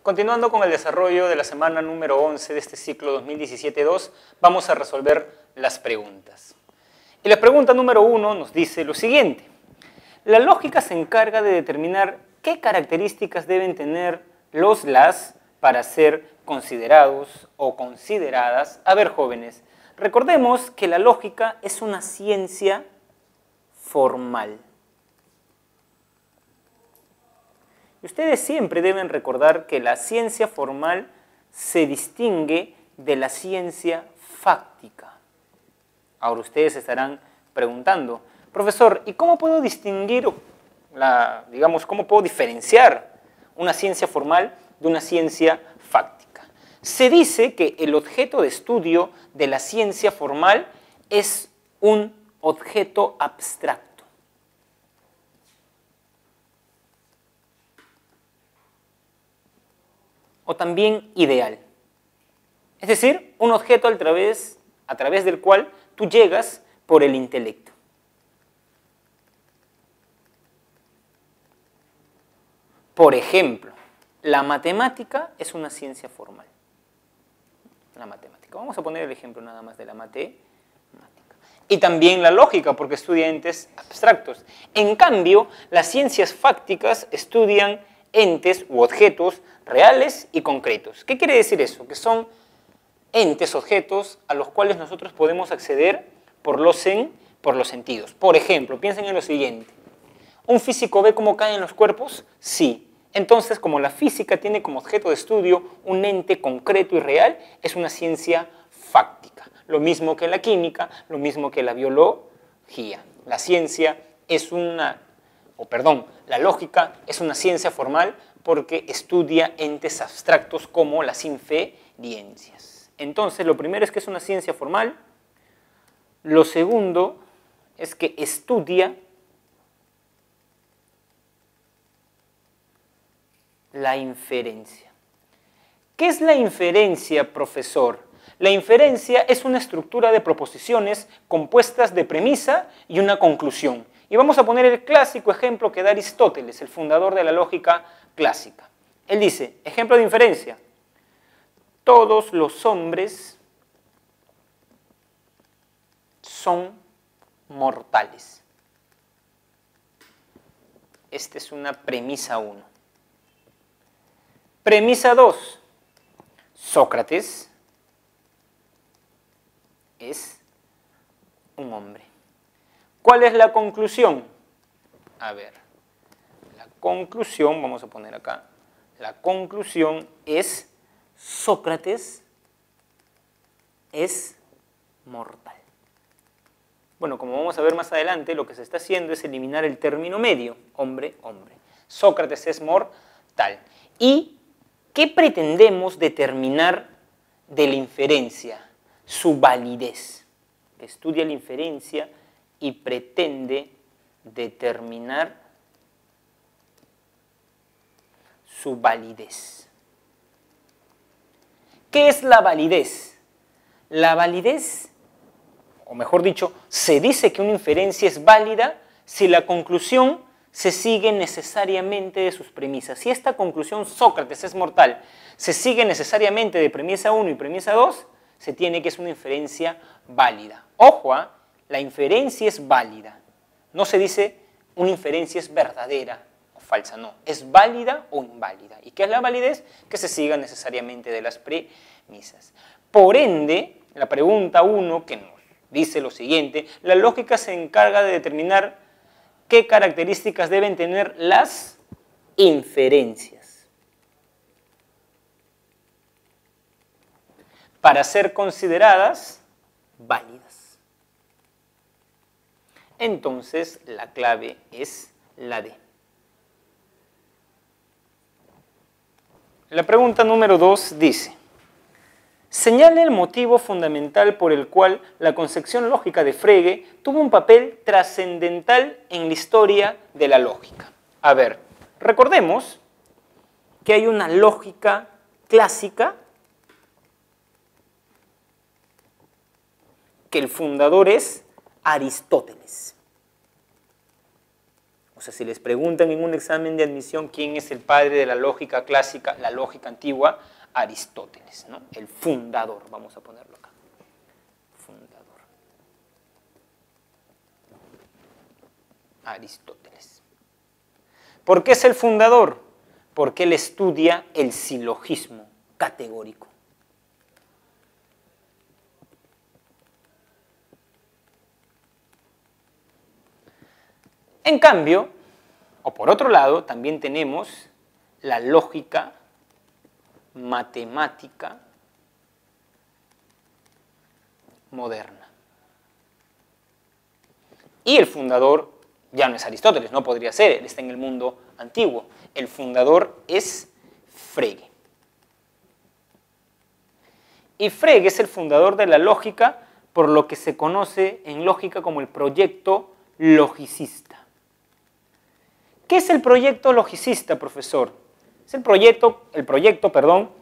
Continuando con el desarrollo de la semana número 11 de este ciclo 2017-2, vamos a resolver las preguntas. Y la pregunta número 1 nos dice lo siguiente. La lógica se encarga de determinar qué características deben tener las para ser considerados o consideradas. A ver, jóvenes, recordemos que la lógica es una ciencia formal. Y ustedes siempre deben recordar que la ciencia formal se distingue de la ciencia fáctica. Ahora ustedes se estarán preguntando, profesor, ¿y cómo puedo distinguir, cómo puedo diferenciar una ciencia formal de una ciencia fáctica? Se dice que el objeto de estudio de la ciencia formal es un objeto abstracto. O también ideal. Es decir, un objeto a través del cual tú llegas por el intelecto. Por ejemplo, la matemática es una ciencia formal. La matemática. Vamos a poner el ejemplo nada más de la matemática. Y también la lógica, porque estudia entes abstractos. En cambio, las ciencias fácticas estudian entes u objetos reales y concretos. ¿Qué quiere decir eso? Que son entes, objetos a los cuales nosotros podemos acceder por los sentidos. Por ejemplo, piensen en lo siguiente. ¿Un físico ve cómo caen los cuerpos? Sí. Entonces, como la física tiene como objeto de estudio un ente concreto y real, es una ciencia fáctica. Lo mismo que la química, lo mismo que la biología. La lógica es una ciencia formal porque estudia entes abstractos como las inferencias. Entonces, lo primero es que es una ciencia formal. Lo segundo es que estudia la inferencia. ¿Qué es la inferencia, profesor? La inferencia es una estructura de proposiciones compuestas de premisa y una conclusión. Y vamos a poner el clásico ejemplo que da Aristóteles, el fundador de la lógica clásica. Él dice, ejemplo de inferencia, todos los hombres son mortales. Esta es una premisa 1. Premisa 2, Sócrates es un hombre. ¿Cuál es la conclusión? A ver, la conclusión, vamos a poner acá, la conclusión es Sócrates es mortal. Bueno, como vamos a ver más adelante, lo que se está haciendo es eliminar el término medio, hombre, hombre. Sócrates es mortal. ¿Y qué pretendemos determinar de la inferencia? Su validez. Estudia la inferencia y pretende determinar su validez. ¿Qué es la validez? La validez, o mejor dicho, se dice que una inferencia es válida si la conclusión se sigue necesariamente de sus premisas. Si esta conclusión, Sócrates es mortal, se sigue necesariamente de premisa 1 y premisa 2, se tiene que es una inferencia válida. Ojo, la inferencia es válida. No se dice una inferencia es verdadera o falsa, no. Es válida o inválida. ¿Y qué es la validez? Que se siga necesariamente de las premisas. Por ende, la pregunta 1 que nos dice lo siguiente, la lógica se encarga de determinar qué características deben tener las inferencias para ser consideradas válidas. Entonces, la clave es la D. La pregunta número 2 dice, señale el motivo fundamental por el cual la concepción lógica de Frege tuvo un papel trascendental en la historia de la lógica. A ver, recordemos que hay una lógica clásica que el fundador es Aristóteles. O sea, si les preguntan en un examen de admisión quién es el padre de la lógica clásica, la lógica antigua, Aristóteles, ¿no? El fundador, vamos a ponerlo acá. Fundador. Aristóteles. ¿Por qué es el fundador? Porque él estudia el silogismo categórico. En cambio, o por otro lado, también tenemos la lógica matemática moderna. Y el fundador ya no es Aristóteles, no podría ser, él está en el mundo antiguo. El fundador es Frege. Y Frege es el fundador de la lógica por lo que se conoce en lógica como el proyecto logicista. ¿Qué es el proyecto logicista, profesor? Es el proyecto,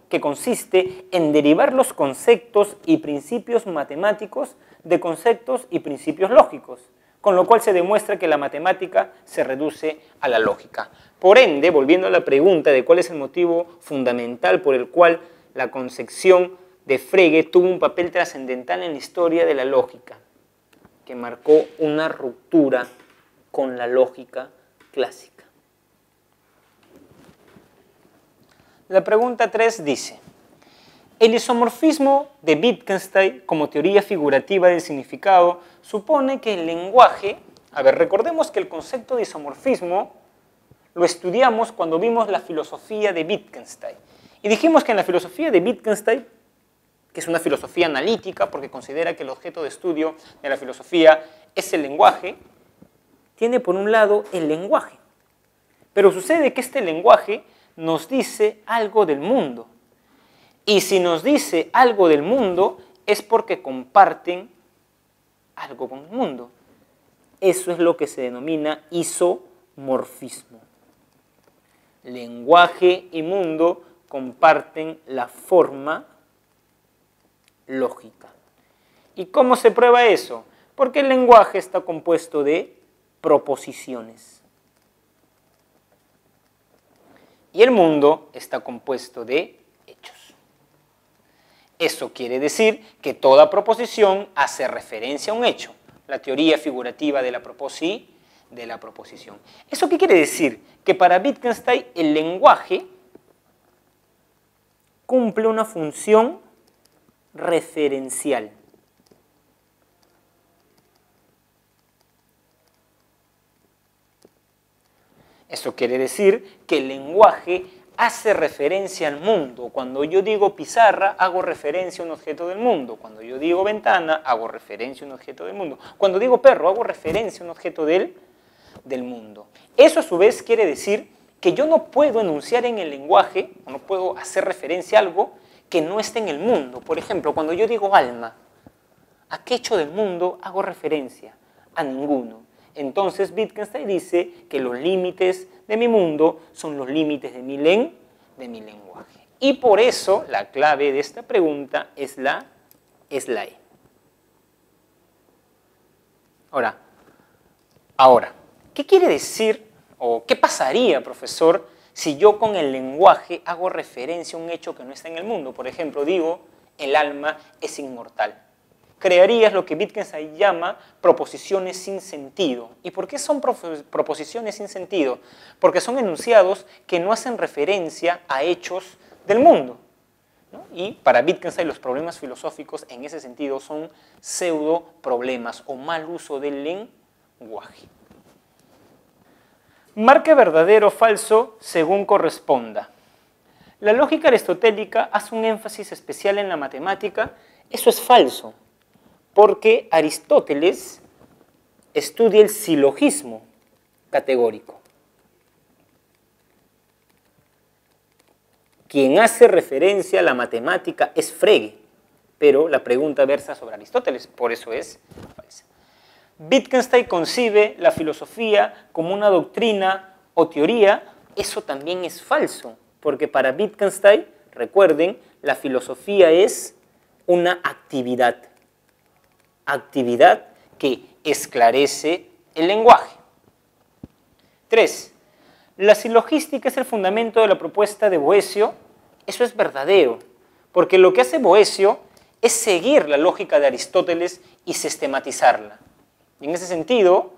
que consiste en derivar los conceptos y principios matemáticos de conceptos y principios lógicos, con lo cual se demuestra que la matemática se reduce a la lógica. Por ende, volviendo a la pregunta de cuál es el motivo fundamental por el cual la concepción de Frege tuvo un papel trascendental en la historia de la lógica, que marcó una ruptura con la lógica clásica. La pregunta 3 dice: el isomorfismo de Wittgenstein como teoría figurativa del significado supone que el lenguaje... A ver, recordemos que el concepto de isomorfismo lo estudiamos cuando vimos la filosofía de Wittgenstein. Y dijimos que en la filosofía de Wittgenstein, que es una filosofía analítica porque considera que el objeto de estudio de la filosofía es el lenguaje, tiene por un lado el lenguaje. Pero sucede que este lenguaje nos dice algo del mundo. Y si nos dice algo del mundo, es porque comparten algo con el mundo. Eso es lo que se denomina isomorfismo. Lenguaje y mundo comparten la forma lógica. ¿Y cómo se prueba eso? Porque el lenguaje está compuesto de proposiciones. Y el mundo está compuesto de hechos. Eso quiere decir que toda proposición hace referencia a un hecho. La teoría figurativa de la proposición. ¿Eso qué quiere decir? Que para Wittgenstein el lenguaje cumple una función referencial. Eso quiere decir que el lenguaje hace referencia al mundo. Cuando yo digo pizarra, hago referencia a un objeto del mundo. Cuando yo digo ventana, hago referencia a un objeto del mundo. Cuando digo perro, hago referencia a un objeto del mundo. Eso a su vez quiere decir que yo no puedo enunciar en el lenguaje, o no puedo hacer referencia a algo que no esté en el mundo. Por ejemplo, cuando yo digo alma, ¿a qué hecho del mundo hago referencia? A ninguno. Entonces Wittgenstein dice que los límites de mi mundo son los límites de mi lenguaje. Y por eso la clave de esta pregunta es la E. Ahora, ¿qué quiere decir o qué pasaría, profesor, si yo con el lenguaje hago referencia a un hecho que no está en el mundo? Por ejemplo, digo, el alma es inmortal. Crearías lo que Wittgenstein llama proposiciones sin sentido. ¿Y por qué son proposiciones sin sentido? Porque son enunciados que no hacen referencia a hechos del mundo, ¿no? Y para Wittgenstein los problemas filosóficos en ese sentido son pseudo problemas o mal uso del lenguaje. Marque verdadero o falso según corresponda. La lógica aristotélica hace un énfasis especial en la matemática. Eso es falso, porque Aristóteles estudia el silogismo categórico. Quien hace referencia a la matemática es Frege, pero la pregunta versa sobre Aristóteles, por eso es falsa. Wittgenstein concibe la filosofía como una doctrina o teoría. Eso también es falso, porque para Wittgenstein, recuerden, la filosofía es una actividad que esclarece el lenguaje. 3. La silogística es el fundamento de la propuesta de Boecio. Eso es verdadero, porque lo que hace Boecio es seguir la lógica de Aristóteles y sistematizarla. Y en ese sentido,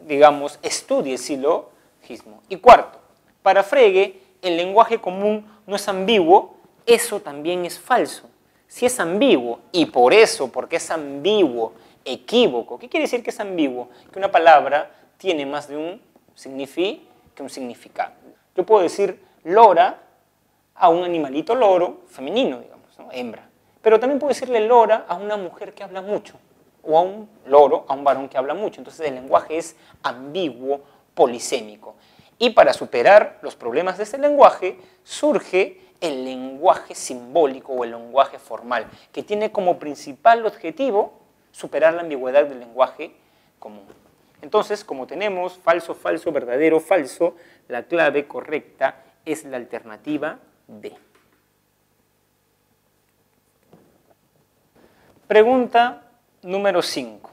digamos, estudia el silogismo. Y cuarto, para Frege, el lenguaje común no es ambiguo, eso también es falso. Si es ambiguo, y por eso, porque es ambiguo, equívoco, ¿qué quiere decir que es ambiguo? Que una palabra tiene más de un significado. Yo puedo decir lora a un animalito loro femenino, digamos, ¿no? Hembra. Pero también puedo decirle lora a una mujer que habla mucho, o a un loro, a un varón que habla mucho. Entonces el lenguaje es ambiguo, polisémico. Y para superar los problemas de este lenguaje, surge el lenguaje simbólico o el lenguaje formal, que tiene como principal objetivo superar la ambigüedad del lenguaje común. Entonces, como tenemos falso, falso, verdadero, falso, la clave correcta es la alternativa B. Pregunta número 5.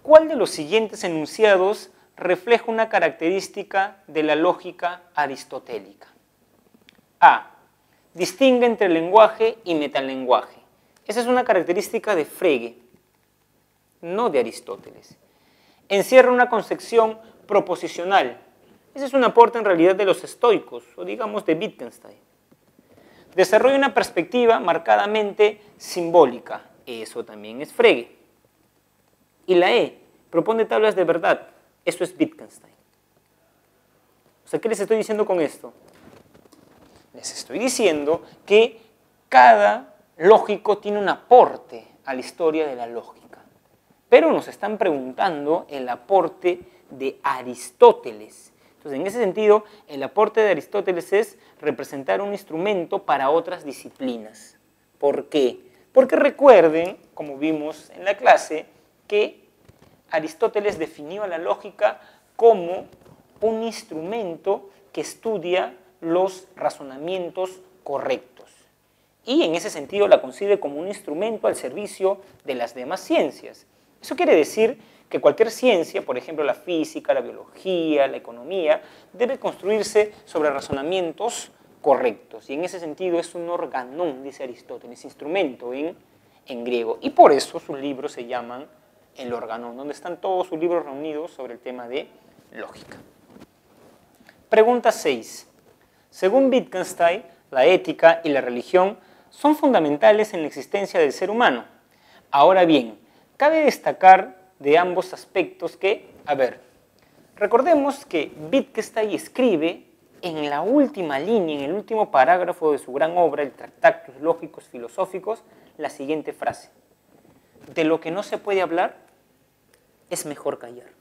¿Cuál de los siguientes enunciados refleja una característica de la lógica aristotélica? A. Distingue entre lenguaje y metalenguaje. Esa es una característica de Frege, no de Aristóteles. Encierra una concepción proposicional. Ese es un aporte en realidad de los estoicos, o digamos de Wittgenstein. Desarrolla una perspectiva marcadamente simbólica. Eso también es Frege. Y la E. Propone tablas de verdad. Eso es Wittgenstein. O sea, ¿qué les estoy diciendo con esto? Les estoy diciendo que cada lógico tiene un aporte a la historia de la lógica. Pero nos están preguntando el aporte de Aristóteles. Entonces, en ese sentido, el aporte de Aristóteles es representar un instrumento para otras disciplinas. ¿Por qué? Porque recuerden, como vimos en la clase, que Aristóteles definió a la lógica como un instrumento que estudia los razonamientos correctos. Y en ese sentido la concibe como un instrumento al servicio de las demás ciencias. Eso quiere decir que cualquier ciencia, por ejemplo la física, la biología, la economía, debe construirse sobre razonamientos correctos. Y en ese sentido es un organón, dice Aristóteles, instrumento en griego. Y por eso sus libros se llaman el organón, donde están todos sus libros reunidos sobre el tema de lógica. Pregunta 6. Según Wittgenstein, la ética y la religión son fundamentales en la existencia del ser humano. Ahora bien, cabe destacar de ambos aspectos que, recordemos que Wittgenstein escribe en la última línea, en el último parágrafo de su gran obra, el Tractatus Lógicos Filosóficos, la siguiente frase: de lo que no se puede hablar, es mejor callar.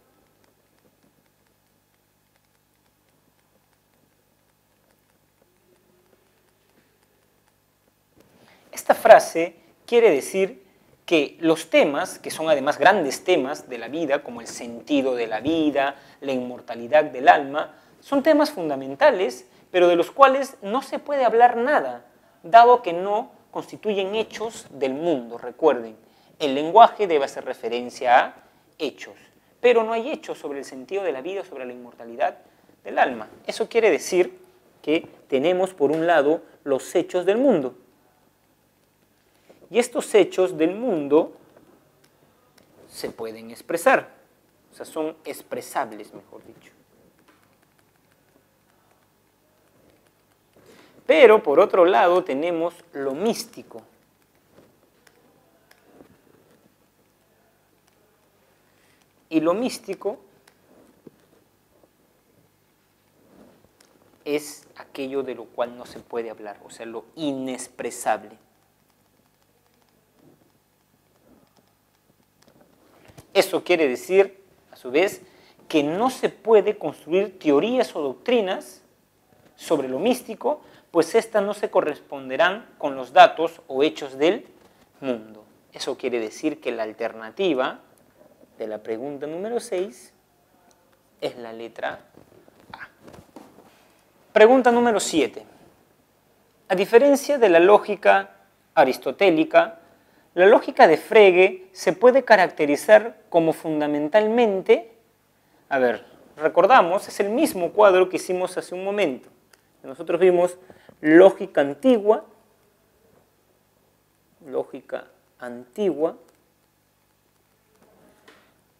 Esta frase quiere decir que los temas, que son además grandes temas de la vida, como el sentido de la vida, la inmortalidad del alma, son temas fundamentales, pero de los cuales no se puede hablar nada, dado que no constituyen hechos del mundo. Recuerden, el lenguaje debe hacer referencia a hechos, pero no hay hechos sobre el sentido de la vida, sobre la inmortalidad del alma. Eso quiere decir que tenemos, por un lado, los hechos del mundo. Y estos hechos del mundo se pueden expresar, o sea, son expresables, mejor dicho. Pero, por otro lado, tenemos lo místico. Y lo místico es aquello de lo cual no se puede hablar, o sea, lo inexpresable. Eso quiere decir, a su vez, que no se puede construir teorías o doctrinas sobre lo místico, pues éstas no se corresponderán con los datos o hechos del mundo. Eso quiere decir que la alternativa de la pregunta número 6 es la letra A. Pregunta número 7. A diferencia de la lógica aristotélica, la lógica de Frege se puede caracterizar como fundamentalmente, recordamos, es el mismo cuadro que hicimos hace un momento. Nosotros vimos lógica antigua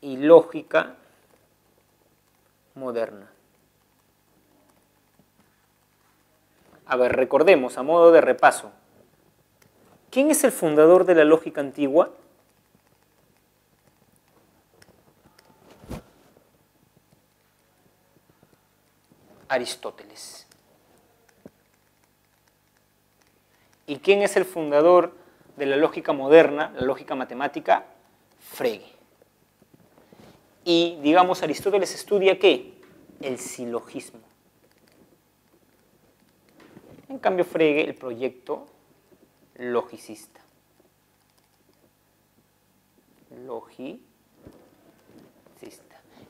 y lógica moderna. A ver, recordemos, a modo de repaso. ¿Quién es el fundador de la lógica antigua? Aristóteles. ¿Y quién es el fundador de la lógica moderna, la lógica matemática? Frege. Y, digamos, Aristóteles estudia ¿qué? El silogismo. En cambio, Frege, el proyecto logicista.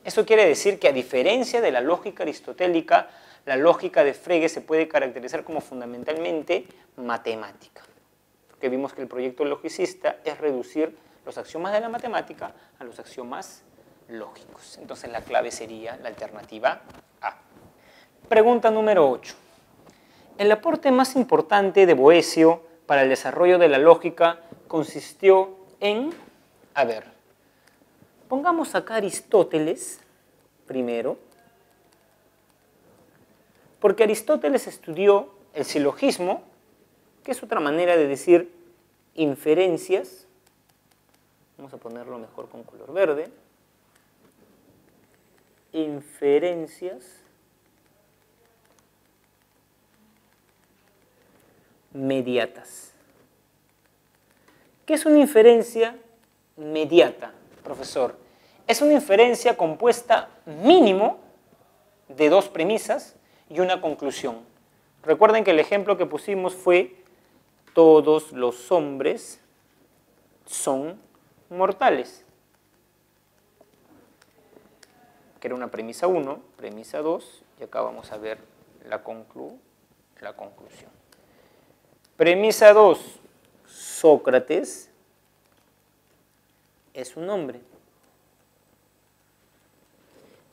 Eso quiere decir que, a diferencia de la lógica aristotélica, la lógica de Frege se puede caracterizar como fundamentalmente matemática. Porque vimos que el proyecto logicista es reducir los axiomas de la matemática a los axiomas lógicos. Entonces la clave sería la alternativa A. Pregunta número 8. El aporte más importante de Boecio para el desarrollo de la lógica consistió en, a ver, pongamos acá Aristóteles primero, porque Aristóteles estudió el silogismo, que es otra manera de decir inferencias. Vamos a ponerlo mejor con color verde. Inferencias mediatas. ¿Qué es una inferencia mediata, profesor? Es una inferencia compuesta mínimo de dos premisas y una conclusión. Recuerden que el ejemplo que pusimos fue: todos los hombres son mortales. Que era una premisa 1, premisa 2, y acá vamos a ver la conclusión. Premisa 2, Sócrates es un hombre.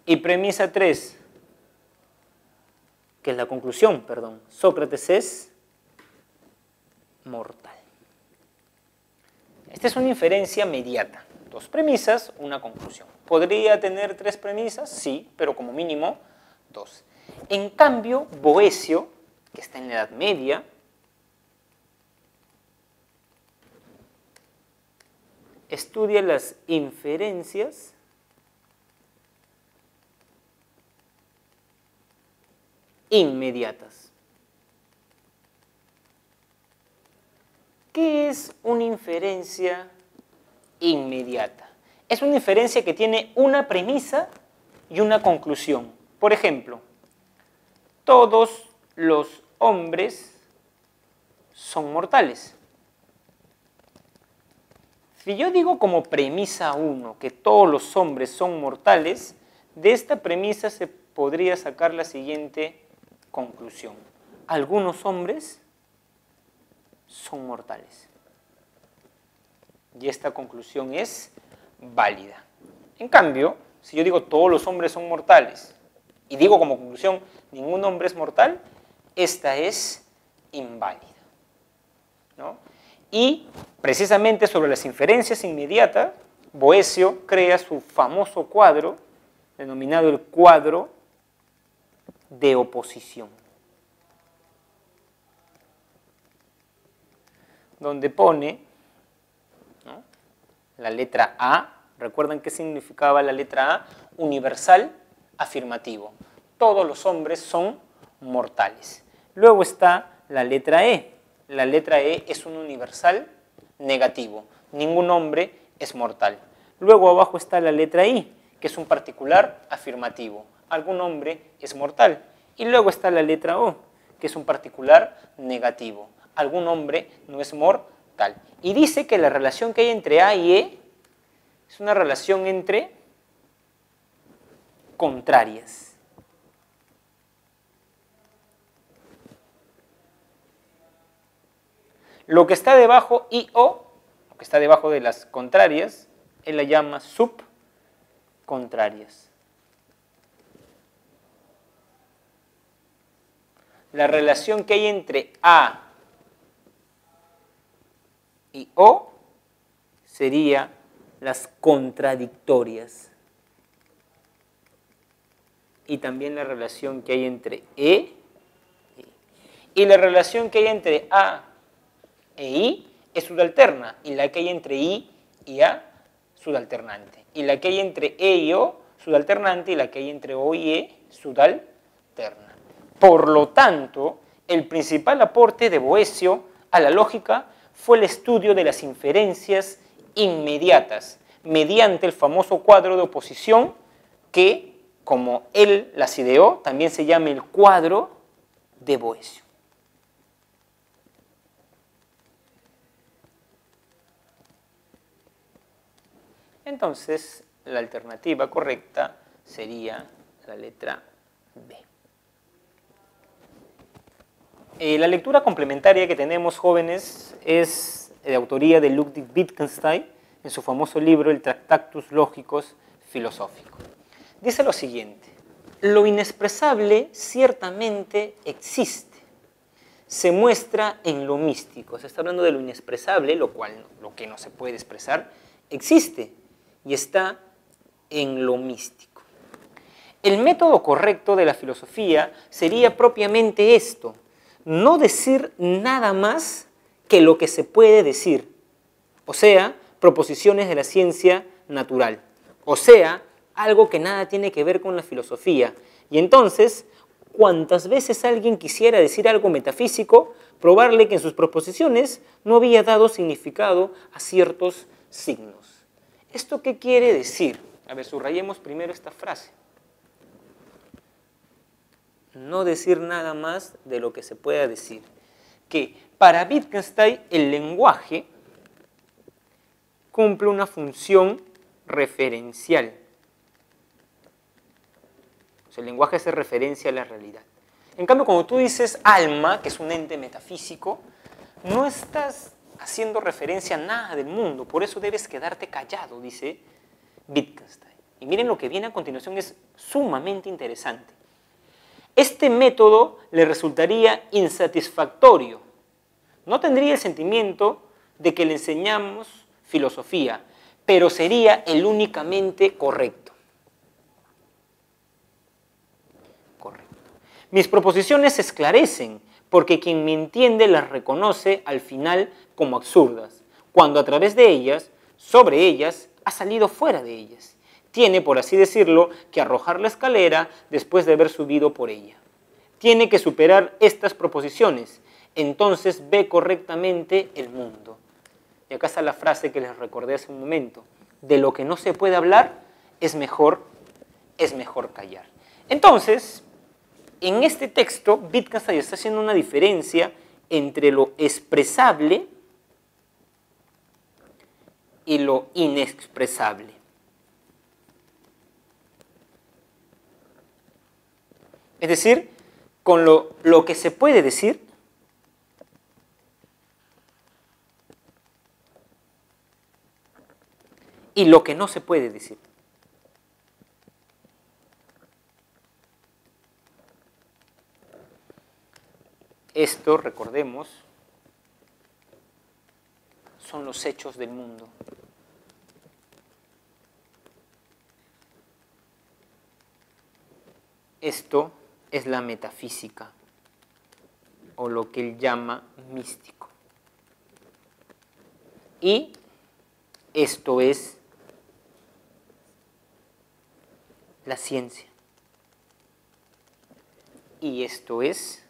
Y premisa 3, que es la conclusión, perdón, Sócrates es mortal. Esta es una inferencia mediata. Dos premisas, una conclusión. ¿Podría tener tres premisas? Sí, pero como mínimo dos. En cambio, Boecio, que está en la Edad Media, estudia las inferencias inmediatas. ¿Qué es una inferencia inmediata? Es una inferencia que tiene una premisa y una conclusión. Por ejemplo, todos los hombres son mortales. Si yo digo como premisa 1 que todos los hombres son mortales, de esta premisa se podría sacar la siguiente conclusión: algunos hombres son mortales. Y esta conclusión es válida. En cambio, si yo digo todos los hombres son mortales y digo como conclusión ningún hombre es mortal, esta es inválida, ¿no? Y precisamente sobre las inferencias inmediatas, Boecio crea su famoso cuadro, denominado el cuadro de oposición, donde pone, ¿no?, la letra A. ¿Recuerdan qué significaba la letra A? Universal afirmativo. Todos los hombres son mortales. Luego está la letra E. La letra E es un universal negativo. Ningún hombre es mortal. Luego abajo está la letra I, que es un particular afirmativo. Algún hombre es mortal. Y luego está la letra O, que es un particular negativo. Algún hombre no es mortal. Y dice que la relación que hay entre A y E es una relación entre contrarias. Lo que está debajo I, O, lo que está debajo de las contrarias, él la llama subcontrarias. la relación que hay entre A y O sería las contradictorias. Y también la relación que hay entre E y la relación que hay entre A e I es subalterna, y la que hay entre I y A, subalternante. Y la que hay entre E y O, subalternante, y la que hay entre O y E, subalterna. Por lo tanto, el principal aporte de Boecio a la lógica fue el estudio de las inferencias inmediatas, mediante el famoso cuadro de oposición que, como él las ideó, también se llama el cuadro de Boecio. Entonces, la alternativa correcta sería la letra B. La lectura complementaria que tenemos, jóvenes, es de autoría de Ludwig Wittgenstein en su famoso libro El Tractatus Logicus Philosophicus. Dice lo siguiente: lo inexpresable ciertamente existe, se muestra en lo místico. Se está hablando de lo inexpresable, lo que no se puede expresar, existe y está en lo místico. El método correcto de la filosofía sería propiamente esto: no decir nada más que lo que se puede decir, o sea, proposiciones de la ciencia natural, o sea, algo que nada tiene que ver con la filosofía. Y entonces, cuantas veces alguien quisiera decir algo metafísico, probarle que en sus proposiciones no había dado significado a ciertos signos. ¿Esto qué quiere decir? A ver, subrayemos primero esta frase. No decir nada más de lo que se pueda decir. Que para Wittgenstein el lenguaje cumple una función referencial. O sea, el lenguaje hace referencia a la realidad. En cambio, cuando tú dices alma, que es un ente metafísico, no estás haciendo referencia a nada del mundo, por eso debes quedarte callado, dice Wittgenstein. Y miren, lo que viene a continuación es sumamente interesante. Este método le resultaría insatisfactorio. No tendría el sentimiento de que le enseñamos filosofía, pero sería el únicamente correcto. Correcto. Mis proposiciones se esclarecen porque quien me entiende las reconoce al final como absurdas, cuando a través de ellas, sobre ellas, ha salido fuera de ellas. Tiene, por así decirlo, que arrojar la escalera después de haber subido por ella. Tiene que superar estas proposiciones, entonces ve correctamente el mundo. Y acá está la frase que les recordé hace un momento: de lo que no se puede hablar es mejor callar. Entonces, en este texto, Wittgenstein está haciendo una diferencia entre lo expresable y lo inexpresable. Es decir, con lo que se puede decir y lo que no se puede decir. Esto, recordemos, son los hechos del mundo. Esto es la metafísica, o lo que él llama místico. Y esto es la ciencia. Y esto es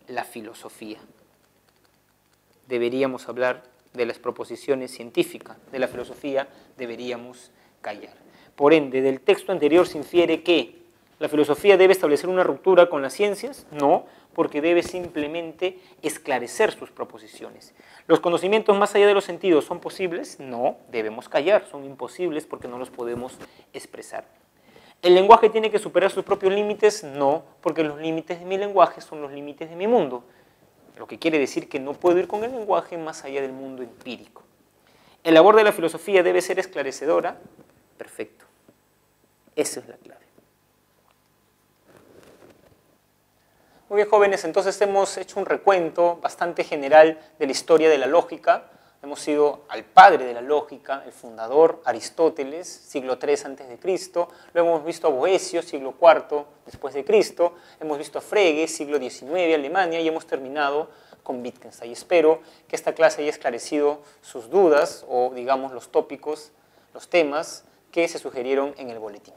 la filosofía. Deberíamos hablar de las proposiciones científicas, de la filosofía deberíamos callar. Por ende, del texto anterior se infiere que ¿la filosofía debe establecer una ruptura con las ciencias? No, porque debe simplemente esclarecer sus proposiciones. ¿Los conocimientos más allá de los sentidos son posibles? No, debemos callar, son imposibles porque no los podemos expresar. ¿El lenguaje tiene que superar sus propios límites? No, porque los límites de mi lenguaje son los límites de mi mundo. Lo que quiere decir que no puedo ir con el lenguaje más allá del mundo empírico. ¿El labor de la filosofía debe ser esclarecedora? Perfecto. Esa es la clave. Muy bien, jóvenes, entonces hemos hecho un recuento bastante general de la historia de la lógica. Hemos ido al padre de la lógica, el fundador, Aristóteles, siglo III a.C. Luego hemos visto a Boecio, siglo IV después de Cristo. Hemos visto a Frege, siglo XIX, Alemania, y hemos terminado con Wittgenstein. Espero que esta clase haya esclarecido sus dudas o, digamos, los tópicos, los temas que se sugirieron en el boletín.